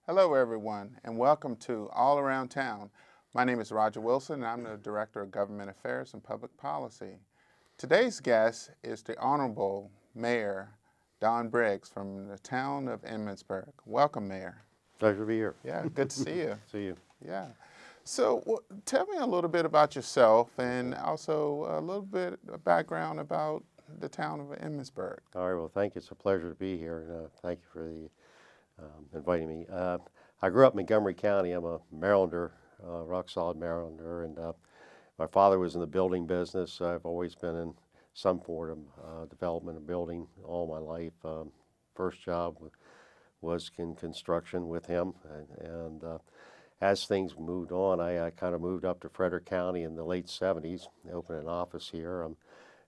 Hello everyone and welcome to All Around Town. My name is Roger Wilson and I'm the Director of Government Affairs and Public Policy. Today's guest is the Honorable Mayor Don Briggs from the town of Emmitsburg. Welcome, Mayor. Pleasure to be here. Yeah, good to see you. See you. Yeah. So tell me a little bit about yourself and also a little bit of background about the town of Emmitsburg. All right, well, thank you. It's a pleasure to be here, and thank you for the inviting me. I grew up in Montgomery County. I'm a Marylander, rock solid Marylander, and my father was in the building business. I've always been in some form of development and building all my life. First job was in construction with him, and as things moved on, I kind of moved up to Frederick County in the late 70s. I opened an office here. I'm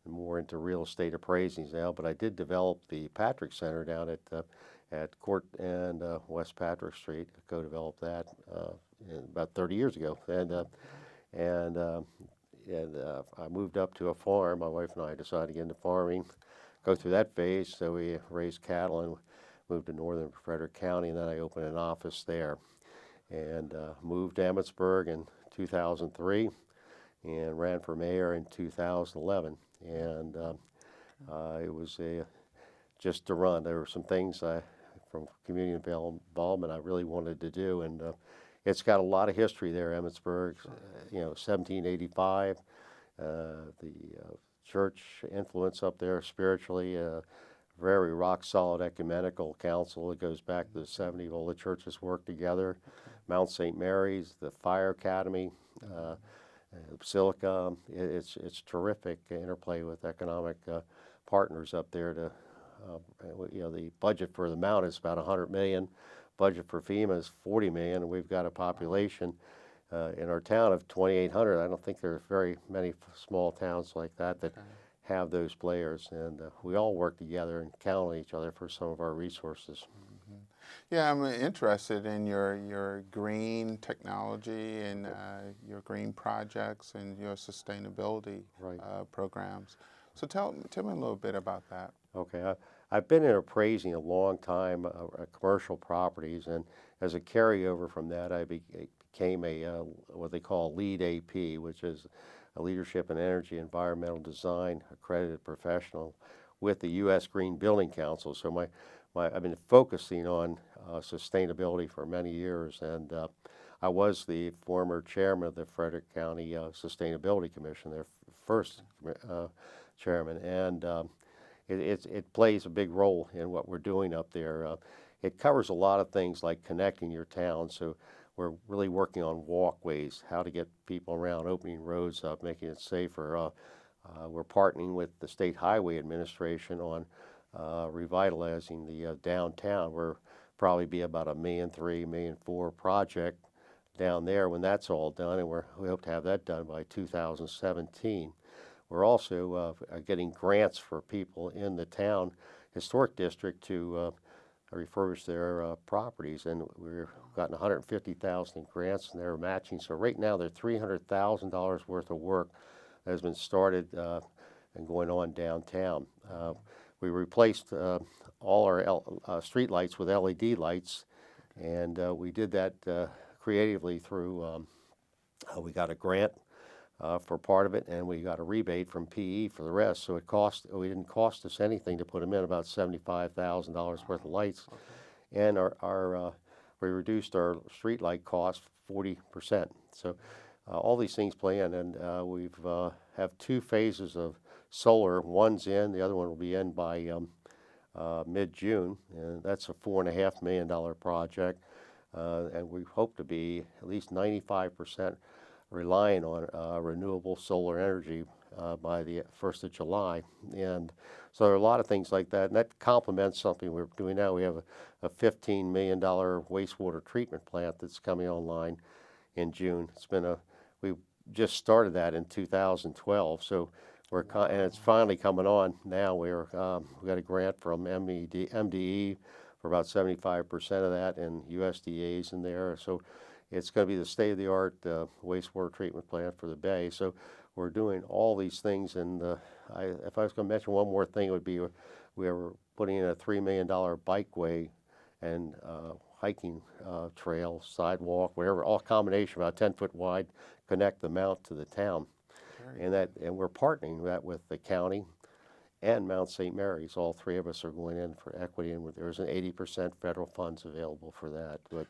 more into real estate appraisings now, but I did develop the Patrick Center down at Court and West Patrick Street. I co-developed that about 30 years ago, and I moved up to a farm. My wife and I decided to get into farming, go through that phase. So we raised cattle and moved to northern Frederick County, and then I opened an office there, and moved to Emmitsburg in 2003, and ran for mayor in 2011. And it was just to run. There were some things from community involvement I really wanted to do, and it's got a lot of history there, Emmitsburg. 1785, the church influence up there spiritually, very rock solid ecumenical council. It goes back to the 70s. All the churches work together. Mount St. Mary's, the Fire Academy, Basilica. It's terrific interplay with economic partners up there. The budget for the Mount is about $100 million. Budget for FEMA is $40 million, and we've got a population in our town of 2,800. I don't think there are very many small towns like that have those players, and we all work together and count on each other for some of our resources. Mm-hmm. Yeah, I'm interested in your green technology and your green projects and your sustainability programs. So tell me a little bit about that. Okay, I've been in appraising a long time, commercial properties, and as a carryover from that, I became what they call lead AP, which is a leadership in energy environmental design accredited professional with the U.S. Green Building Council. So I've been focusing on sustainability for many years, and I was the former chairman of the Frederick County Sustainability Commission, their first chairman, and it plays a big role in what we're doing up there. It covers a lot of things like connecting your town, so we're really working on walkways, how to get people around, opening roads up, making it safer. We're partnering with the State Highway Administration on revitalizing the downtown. We're probably be about a $1.3 million, $1.4 million project down there when that's all done, and we hope to have that done by 2017. We're also getting grants for people in the town historic district to refurbish their properties, and we've gotten $150,000 in grants, and they're matching. So right now, there's $300,000 worth of work that has been started and going on downtown. We replaced all our street lights with LED lights, and we did that creatively through, we got a grant for part of it, and we got a rebate from PE for the rest. So it didn't cost us anything to put them in, about $75,000 worth of lights. Okay. And we reduced our street light cost 40%. So all these things play in, and we've have 2 phases of solar. One's in, the other one will be in by mid-June, and that's a $4.5 million project, and we hope to be at least 95% relying on renewable solar energy by the 1st of July. And so there are a lot of things like that, and that complements something we're doing now. We have a $15 million wastewater treatment plant that's coming online in June. We just started that in 2012, so and it's finally coming on now. We got a grant from MDE for about 75% of that, and USDA's in there. So it's going to be the state-of-the-art wastewater treatment plant for the Bay. So we're doing all these things, and if I was going to mention one more thing, it would be we were putting in a $3 million bikeway and hiking trail, sidewalk, whatever, all combination, about 10-foot wide, connect the mount to the town. And we're partnering that with the county and Mount St. Mary's. All three of us are going in for equity, and there's an 80% federal funds available for that. But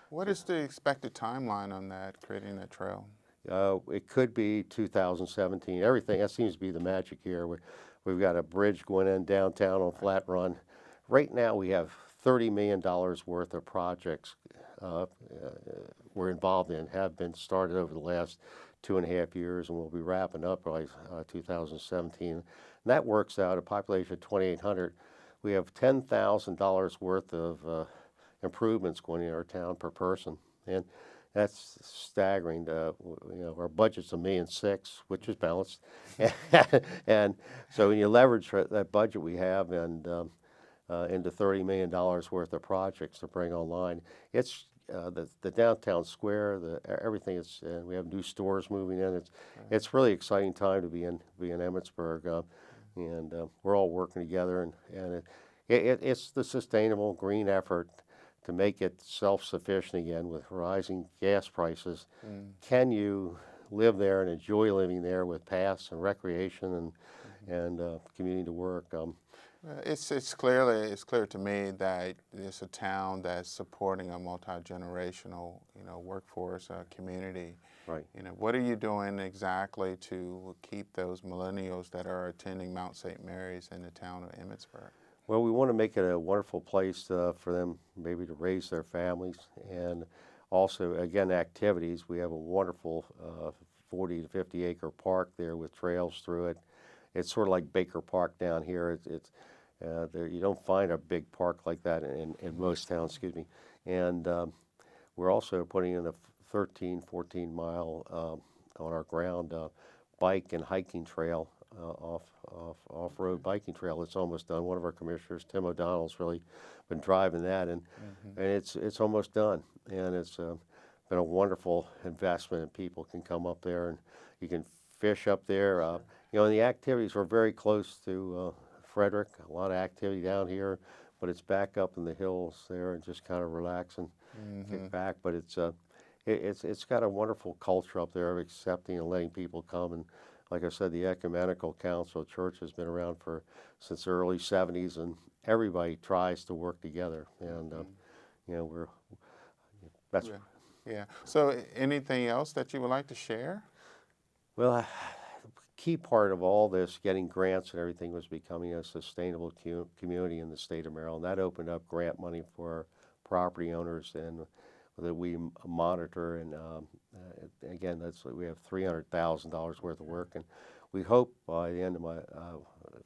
what is the expected timeline on that, creating that trail? it could be 2017. Everything, that seems to be the magic here. We've got a bridge going in downtown on Flat Run. Right now we have $30 million worth of projects we're involved in, have been started over the last 2.5 years, and we'll be wrapping up by 2017. And that works out a population of 2,800. We have $10,000 worth of improvements going in our town per person, and that's staggering. Our budget's $1.6 million, which is balanced, and so when you leverage that budget we have and into $30 million worth of projects to bring online, it's the downtown square, everything is. We have new stores moving in. It's really exciting time to be in Emmitsburg, and we're all working together, and it's the sustainable green effort to make it self-sufficient again with rising gas prices. Can you live there and enjoy living there with paths and recreation and commuting to work? It's clear to me that it's a town that's supporting a multi-generational workforce community. Right. What are you doing exactly to keep those millennials that are attending Mount St. Mary's in the town of Emmitsburg? Well, we want to make it a wonderful place for them maybe to raise their families, and also, again, activities. We have a wonderful 40 to 50 acre park there with trails through it. It's sort of like Baker Park down here. You don't find a big park like that in most towns, excuse me. And we're also putting in a 13, 14 mile on our ground bike and hiking trail, off-road biking trail. It's almost done. One of our commissioners, Tim O'Donnell's, really been driving that, and it's almost done. And it's been a wonderful investment, and people can come up there and you can fish up there. And the activities are very close to Frederick. A lot of activity down here, but it's back up in the hills there, and just kind of relax and kick back. But it's got a wonderful culture up there of accepting and letting people come. And like I said, the Ecumenical Council Church has been around since the early 70s, and everybody tries to work together. And that's yeah. So anything else that you would like to share? Well, key part of all this, getting grants and everything, was becoming a sustainable community in the state of Maryland. That opened up grant money for property owners, and that we monitor. And again, we have $300,000 worth of work, and we hope by the end of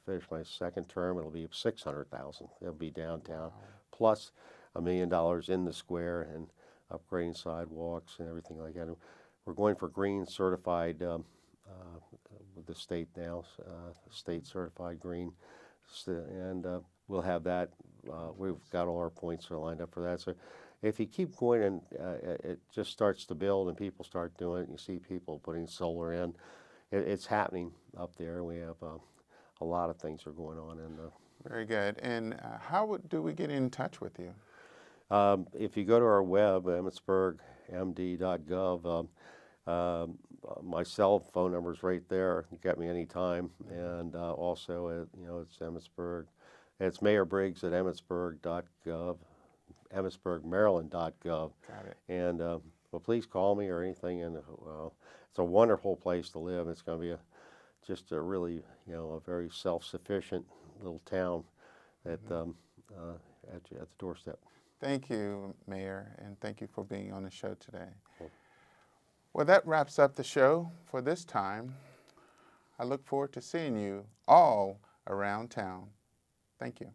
finish my second term, it'll be $600,000. It'll be downtown, plus $1 million in the square and upgrading sidewalks and everything like that. And we're going for green certified. With the state now, state certified green, and we'll have that. We've got all our points lined up for that. So if you keep going, and it just starts to build, and people start doing it, and you see people putting solar in, it's happening up there. We have a lot of things are going on. Very good. And how do we get in touch with you? If you go to our web, emmitsburgmd.gov, my cell phone number is right there. You get me anytime. And also, it's Emmitsburg. It's Mayor Briggs at emmitsburg.gov, emmitsburgmaryland.gov. Got it. And well, please call me or anything. And it's a wonderful place to live. It's going to be just a really, a very self-sufficient little town at the doorstep. Thank you, Mayor, and thank you for being on the show today. Well, that wraps up the show for this time. I look forward to seeing you all around town. Thank you.